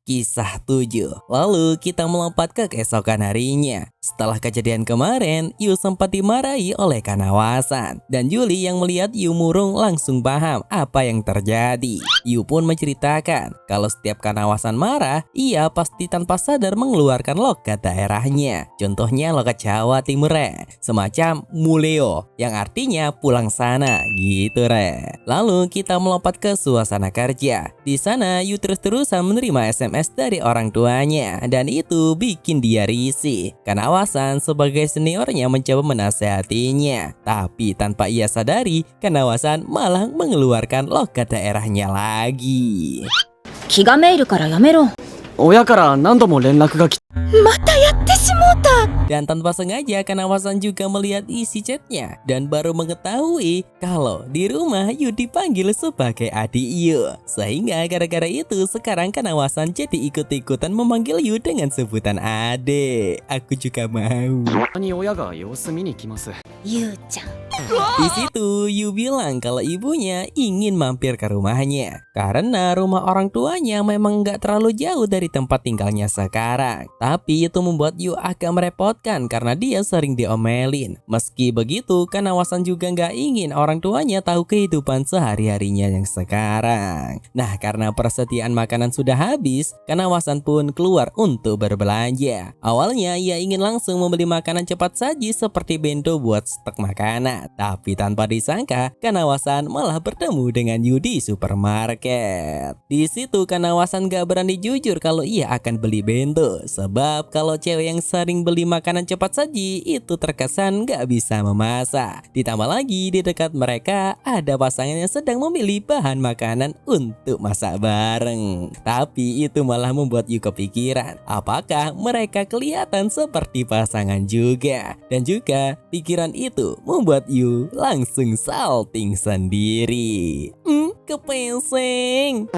Kisah 7. Lalu kita melompat ke keesokan harinya. Setelah kejadian kemarin, Yu sempat dimarahi oleh Kanawasan. Dan Juli yang melihat Yu murung langsung paham apa yang terjadi. Yu pun menceritakan kalau setiap Kanawasan marah, ia pasti tanpa sadar mengeluarkan logat daerahnya. Contohnya logat Jawa Timur, semacam muleo, yang artinya pulang sana, gitu re. Lalu kita melompat ke suasana kerja. Di sana Yu terus-terusan menerima SMS dari orang tuanya, dan itu bikin dia risih. Kanawasan sebagai seniornya mencoba menasehatinya, tapi tanpa ia sadari, Kanawasan malah mengeluarkan logat daerahnya lagi. 気がめいるからやめろ。親から何度も連絡が来またやってしもうた。 Dan tanpa sengaja Kanawasan juga melihat isi chatnya dan baru mengetahui kalau di rumah Yu dipanggil sebagai adik Yu. Sehingga gara-gara itu sekarang Kanawasan jadi ikut-ikutan memanggil Yu dengan sebutan adik. Aku juga mau. に親が様子見に来ます。ゆうちゃん。 Di situ Yu bilang kalau ibunya ingin mampir ke rumahnya karena rumah orang tuanya memang nggak terlalu jauh dari tempat tinggalnya sekarang. Tapi itu membuat Yu agak merepotkan karena dia sering diomelin. Meski begitu, Kanawasan juga nggak ingin orang tuanya tahu kehidupan sehari-harinya yang sekarang. Nah, karena persediaan makanan sudah habis, Kanawasan pun keluar untuk berbelanja. Awalnya ia ingin langsung membeli makanan cepat saji seperti bento buat stok makanan. Tapi tanpa disangka, Kanawasan malah bertemu dengan Yu di supermarket. Di situ Kanawasan gak berani jujur kalau ia akan beli bento. Sebab kalau cewek yang sering beli makanan cepat saji itu terkesan gak bisa memasak. Ditambah lagi di dekat mereka ada pasangan yang sedang memilih bahan makanan untuk masak bareng. Tapi itu malah membuat Yu kepikiran, apakah mereka kelihatan seperti pasangan juga. Dan juga pikiran itu membuat Yu langsung salting sendiri. Kepeseng.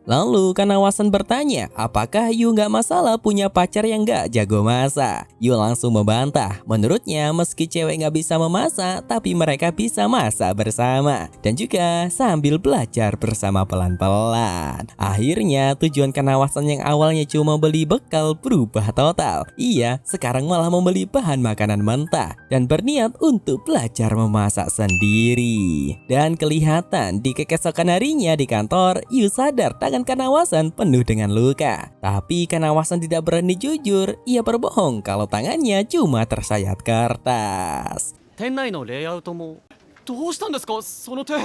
Lalu Kanawasan bertanya, apakah Yu nggak masalah punya pacar yang nggak jago masak? Yu langsung membantah. Menurutnya meski cewek nggak bisa memasak, tapi mereka bisa masak bersama. Dan juga sambil belajar bersama pelan-pelan. Akhirnya tujuan Kanawasan yang awalnya cuma beli bekal berubah total. Ia sekarang malah membeli bahan makanan mentah dan berniat untuk belajar memasak sendiri. Dan kelihatan di keesokan harinya di kantor, Yu sadar Kanawasan penuh dengan luka. Tapi Kanawasan tidak berani jujur. Ia berbohong kalau tangannya cuma tersayat kertas. 店内のレイアウトもどうしたんですかその手。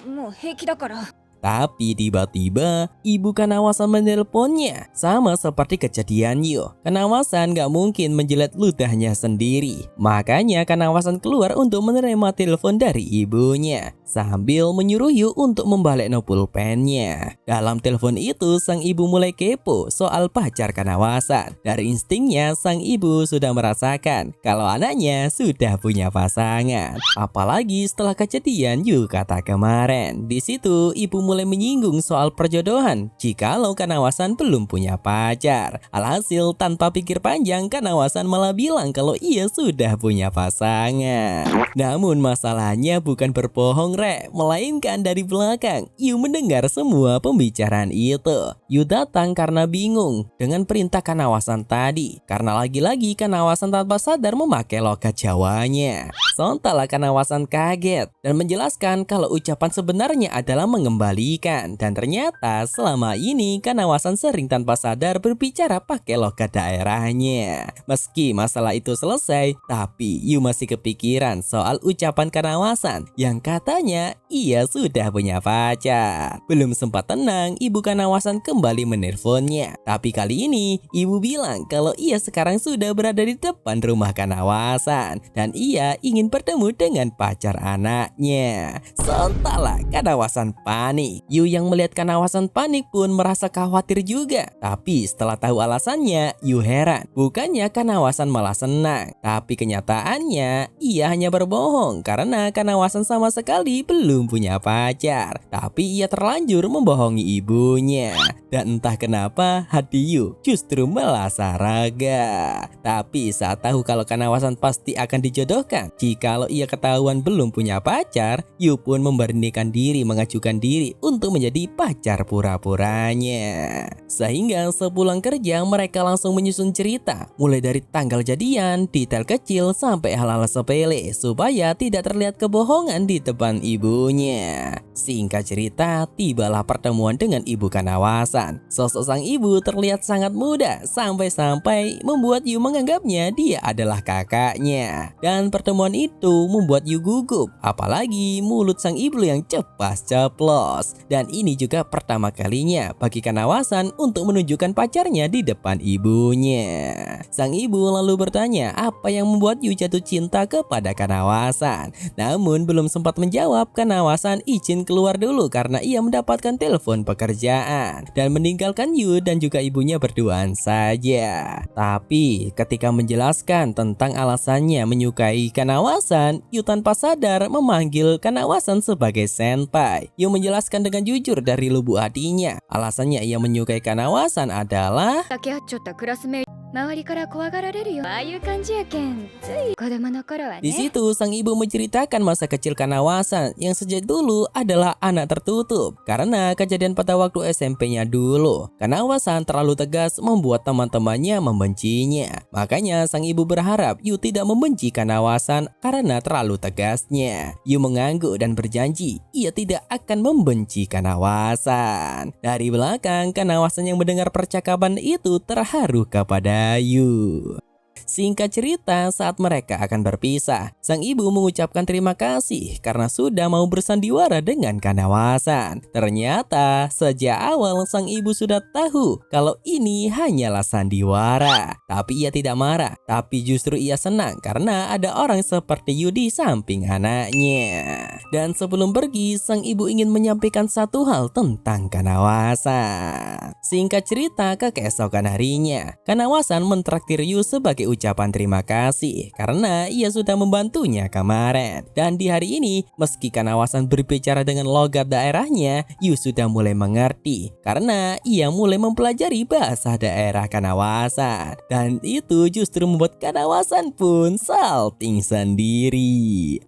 もう平気だから。 Tapi tiba-tiba ibu Kanawasan menelponnya. Sama seperti kejadian Yu. Kanawasan gak mungkin menjilat ludahnya sendiri. Makanya Kanawasan keluar untuk menerima telepon dari ibunya. Sambil menyuruh Yu untuk membalik pulpennya. Dalam telepon itu sang ibu mulai kepo soal pacar Kanawasan. Dari instingnya sang ibu sudah merasakan kalau anaknya sudah punya pasangan. Apalagi setelah kejadian Yu kata kemarin. Di situ ibu mulai menyinggung soal perjodohan jikalau Kanawasan belum punya pacar. Alhasil tanpa pikir panjang Kanawasan malah bilang kalau ia sudah punya pasangan. Namun masalahnya bukan berbohong melainkan dari belakang Yu mendengar semua pembicaraan itu. Yu datang karena bingung dengan perintah Kanawasan tadi. Karena lagi-lagi Kanawasan tanpa sadar memakai logat Jawanya. Sontaklah Kanawasan kaget dan menjelaskan kalau ucapan sebenarnya adalah mengembalikan. Dan ternyata selama ini Kanawasan sering tanpa sadar berbicara pakai logat daerahnya. Meski masalah itu selesai, tapi Yu masih kepikiran soal ucapan Kanawasan yang katanya ia sudah punya pacar. Belum sempat tenang, ibu Kanawasan kembali menelponnya. Tapi kali ini ibu bilang kalau ia sekarang sudah berada di depan rumah Kanawasan dan ia ingin bertemu dengan pacar anaknya. Sontaklah Kanawasan panik. Yu yang melihat Kanawasan panik pun merasa khawatir juga. Tapi setelah tahu alasannya, Yu heran. Bukannya Kanawasan malah senang, tapi kenyataannya ia hanya berbohong karena Kanawasan sama sekali belum punya pacar. Tapi ia terlanjur membohongi ibunya. Dan entah kenapa hati Yu justru melasa raga. Tapi saat tahu kalau Kanawasan pasti akan dijodohkan jikalau ia ketahuan belum punya pacar, Yu pun memberanikan diri mengajukan diri untuk menjadi pacar pura-puranya. Sehingga sepulang kerja mereka langsung menyusun cerita, mulai dari tanggal jadian, detail kecil sampai hal-hal sepele supaya tidak terlihat kebohongan di depan ibunya. Singkat cerita, tibalah pertemuan dengan ibu Kanawasan. Sosok sang ibu terlihat sangat muda sampai-sampai membuat Yu menganggapnya dia adalah kakaknya. Dan pertemuan itu membuat Yu gugup, apalagi mulut sang ibu yang cepat ceplos. Dan ini juga pertama kalinya bagi Kanawasan untuk menunjukkan pacarnya di depan ibunya. Sang ibu lalu bertanya apa yang membuat Yu jatuh cinta kepada Kanawasan. Namun belum sempat menjawab, Kanawasan izin keluar dulu karena ia mendapatkan telepon pekerjaan dan meninggalkan Yu dan juga ibunya berduaan saja. Tapi ketika menjelaskan tentang alasannya menyukai Kanawasan, Yu tanpa sadar memanggil Kanawasan sebagai senpai. Yu menjelaskan dengan jujur dari lubuk hatinya. Alasannya ia menyukai Kanawasan adalah だけ会っちゃったクラスメイト周りから怖がられるよああいう感じやけんつい子供の頃は di ね situ sang ibu menceritakan masa kecil Kanawasan yang sejak dulu adalah anak tertutup karena kejadian pada waktu SMP-nya dulu. Kanawasan terlalu tegas membuat teman-temannya membencinya. Makanya sang ibu berharap Yu tidak membenci Kanawasan karena terlalu tegasnya. Yu mengangguk dan berjanji ia tidak akan membenci Kanawasan. Dari belakang, Kanawasan yang mendengar percakapan itu terharu kepada Yu. Singkat cerita, saat mereka akan berpisah, sang ibu mengucapkan terima kasih karena sudah mau bersandiwara dengan Kanawasan. Ternyata sejak awal sang ibu sudah tahu kalau ini hanyalah sandiwara. Tapi ia tidak marah, tapi justru ia senang karena ada orang seperti Yu di samping anaknya. Dan sebelum pergi, sang ibu ingin menyampaikan satu hal tentang Kanawasan. Singkat cerita, keesokan harinya, Kanawasan mentraktir Yu sebagai ucapan terima kasih karena ia sudah membantunya kemarin. Dan di hari ini, meski Kanawasan berbicara dengan logat daerahnya, Yu sudah mulai mengerti karena ia mulai mempelajari bahasa daerah Kanawasan. Dan itu justru membuat Kanawasan pun salting sendiri.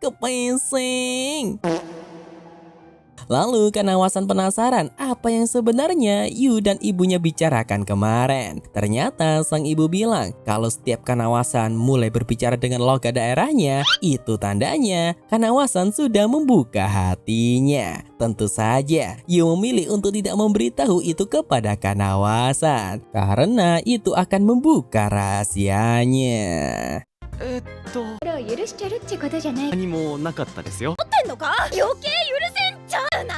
Kepesing. Lalu Kanawasan penasaran apa yang sebenarnya Yu dan ibunya bicarakan kemarin. Ternyata sang ibu bilang kalau setiap Kanawasan mulai berbicara dengan logat daerahnya, itu tandanya Kanawasan sudah membuka hatinya. Tentu saja Yu memilih untuk tidak memberitahu itu kepada Kanawasan karena itu akan membuka rahasianya. それを許してるってことじゃない何もなかったですよ。ってんのか余計許せんちゃうな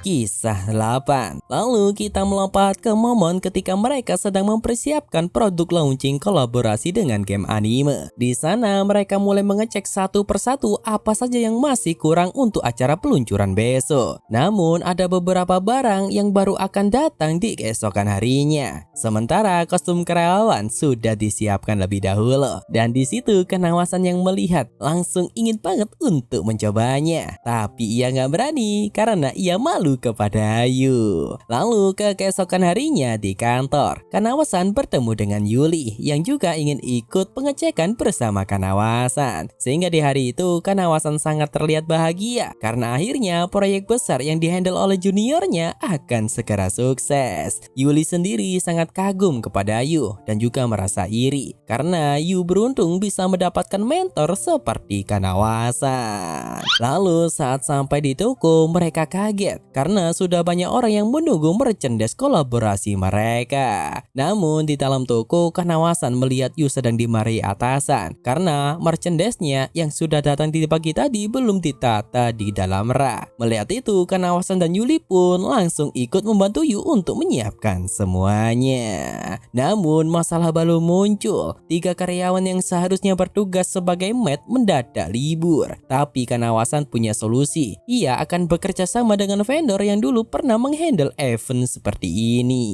Kisah 8. Lalu kita melompat ke momen ketika mereka sedang mempersiapkan produk launching kolaborasi dengan game anime. Di sana mereka mulai mengecek satu persatu apa saja yang masih kurang untuk acara peluncuran besok. Namun ada beberapa barang yang baru akan datang di keesokan harinya. Sementara kostum karyawan sudah disiapkan lebih dahulu. Dan di situ Kanawasan yang melihat langsung ingin banget untuk mencobanya. Tapi ia nggak berani karena ia malu kepada Yu. Lalu keesokan harinya di kantor, Kanawasan bertemu dengan Yuli yang juga ingin ikut pengecekan bersama Kanawasan. Sehingga di hari itu Kanawasan sangat terlihat bahagia karena akhirnya proyek besar yang dihandle oleh juniornya akan segera sukses. Yuli sendiri sangat kagum kepada Yu dan juga merasa iri karena Yu beruntung bisa mendapatkan mentor seperti Kanawasan. Lalu saat sampai di toko, mereka kaget karena sudah banyak orang yang menunggu merchandise kolaborasi mereka. Namun di dalam toko, Kanawasan melihat Yu sedang dimarahi atasan karena merchandise-nya yang sudah datang di pagi tadi belum ditata di dalam rak. Melihat itu, Kanawasan dan Yuli pun langsung ikut membantu Yu untuk menyiapkan semuanya. Namun masalah baru muncul. 3 karyawan yang seharusnya bertugas sebagai maid mendadak libur. Tapi Kanawasan punya solusi. Ia akan bekerja sama dengan vendor yang dulu pernah menghandle event seperti ini.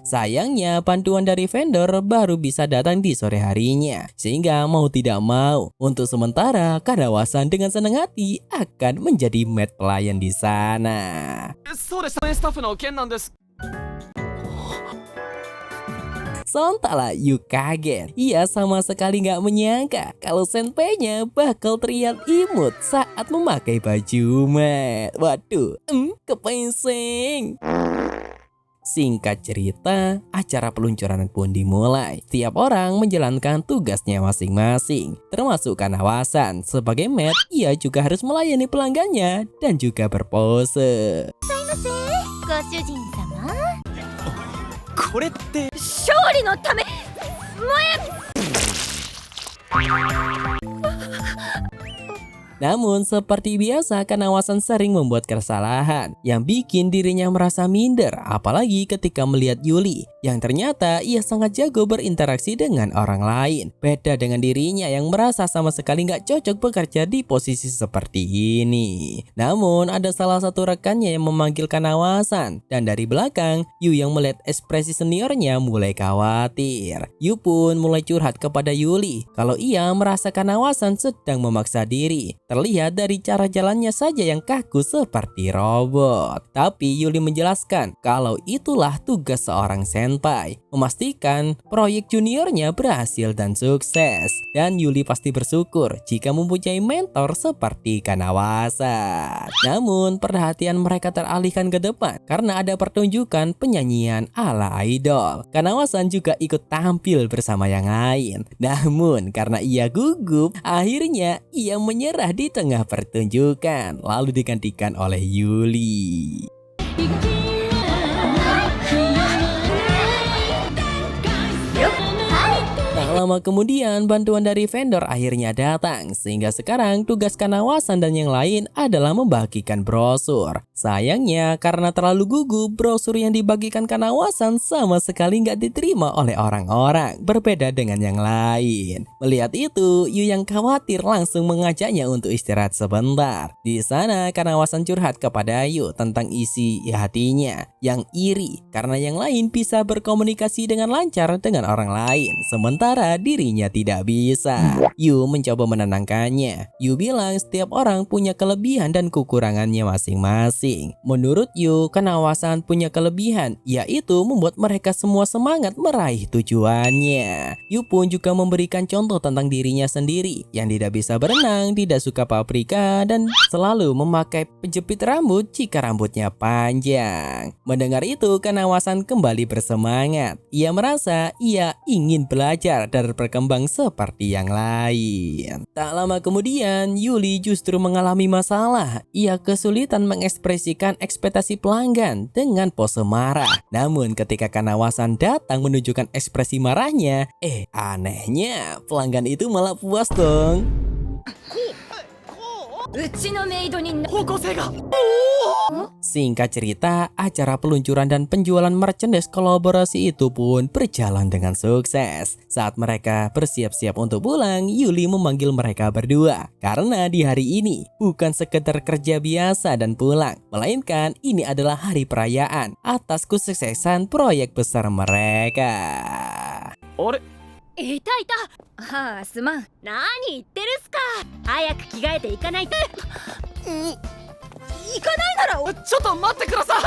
Sayangnya bantuan dari vendor baru bisa datang di sore harinya. Sehingga mau tidak mau, untuk sementara Kanawasan dengan senang hati akan menjadi maid pelayan di sana. そうです。スタッフの件なんです。Sontaklah Yu kaget. Ia sama sekali nggak menyangka kalau senpainya bakal terlihat imut saat memakai baju mat. Waduh, kepengseng. Singkat cerita, acara peluncuran pun dimulai. Setiap orang menjalankan tugasnya masing-masing, termasuk Kanawasan. Sebagai mat, ia juga harus melayani pelanggannya dan juga berpose. ご主人様これって。勝利のため Namun seperti biasa Kanawasan sering membuat kesalahan yang bikin dirinya merasa minder, apalagi ketika melihat Yuli yang ternyata ia sangat jago berinteraksi dengan orang lain. Beda dengan dirinya yang merasa sama sekali nggak cocok bekerja di posisi seperti ini. Namun ada salah satu rekannya yang memanggil Kanawasan dan dari belakang Yu yang melihat ekspresi seniornya mulai khawatir. Yu pun mulai curhat kepada Yuli kalau ia merasa Kanawasan sedang memaksa diri. Terlihat dari cara jalannya saja yang kaku seperti robot. Tapi Yuli menjelaskan kalau itulah tugas seorang senpai, memastikan proyek juniornya berhasil dan sukses. Dan Yuli pasti bersyukur jika mempunyai mentor seperti Kanawasan. Namun perhatian mereka teralihkan ke depan karena ada pertunjukan penyanyian ala idol. Kanawasan juga ikut tampil bersama yang lain. Namun karena ia gugup, akhirnya ia menyerah di tengah pertunjukan, lalu digantikan oleh Yuli. Tak lama kemudian bantuan dari vendor akhirnya datang, sehingga sekarang tugas Kanawasan dan yang lain adalah membagikan brosur. Sayangnya karena terlalu gugup, brosur yang dibagikan Kanawasan sama sekali nggak diterima oleh orang-orang, berbeda dengan yang lain. Melihat itu, Yu yang khawatir langsung mengajaknya untuk istirahat sebentar. Di sana Kanawasan curhat kepada Yu tentang isi hatinya yang iri karena yang lain bisa berkomunikasi dengan lancar dengan orang lain, sementara dirinya tidak bisa. Yu mencoba menenangkannya. Yu bilang setiap orang punya kelebihan dan kekurangannya masing-masing. Menurut Yu, Kanawasan punya kelebihan, yaitu membuat mereka semua semangat meraih tujuannya. Yu pun juga memberikan contoh tentang dirinya sendiri yang tidak bisa berenang, tidak suka paprika, dan selalu memakai penjepit rambut jika rambutnya panjang. Mendengar itu, Kanawasan kembali bersemangat. Ia merasa ia ingin belajar dan berkembang seperti yang lain. Tak lama kemudian, Yuli justru mengalami masalah. Ia kesulitan mengekspresikan ekspektasi pelanggan dengan pose marah. Namun ketika Kanawasan datang menunjukkan ekspresi marahnya, anehnya pelanggan itu malah puas dong. うちのメイドに 方向性が。 Singkat cerita, acara peluncuran dan penjualan merchandise kolaborasi itu pun berjalan dengan sukses. Saat mereka bersiap-siap untuk pulang, Yuli memanggil mereka berdua. Karena di hari ini bukan sekedar kerja biasa dan pulang, melainkan ini adalah hari perayaan atas kesuksesan proyek besar mereka. あれ。いたいたはあすまん何言ってるっすか早く着替えていかないと行かないならちょっと待ってください。